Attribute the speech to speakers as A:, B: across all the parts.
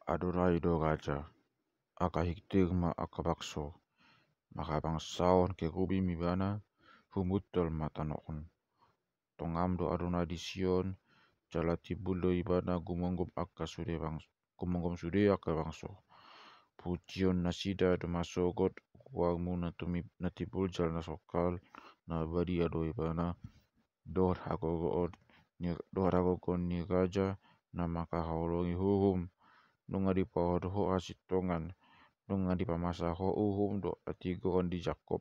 A: Adonai do raja, aka hiktirma aka bakso, maka bangsaon kerubi mibana, humutol matanokon. Tongam do Adonai di Sion, jalatibul do ibana gumongom sude aka bangso. Pujion nasida do masogot warmu natibul jal nasokal na badi ado ibana dohar hagogon ni raja na maka haulongi hurum nunga di pohon ho asitongan nunga di pamasa ho uhum do atigon di Jakob.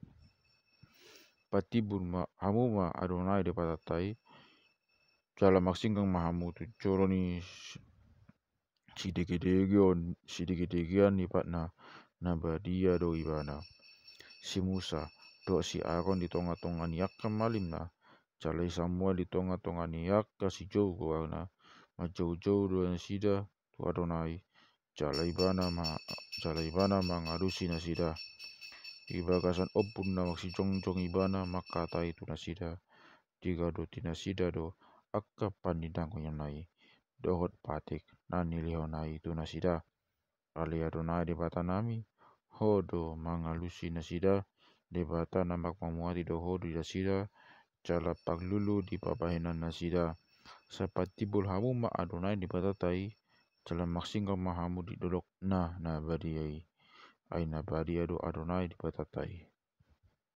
A: Patibun hamuma Adonai de patatai jala maksinggang mahamu tu coroni sidege-degean ipat na badia do ibana. Si Musa do si Aaron di tonga-tonga niaka malim na jalai Samuel di tonga-tonga niaka si Jogo na majau-jau do sida tu Adonai jalai bana mangarusi nasida ibagasan opun na maksi jong-jong ibana makata itu nasida tiga do tinasida do akka pandidang nai dohot patik nani lihonai itu nasida ali Adonai di batanami hodo mangalusi nasida debata namak mamuati do hodo nasida jala paglulu di papahenan nasida sapatibul hamu ma Adonai di batatai jala maksingga mahamu di dolok na badiai aina badia do Adonai di batatai.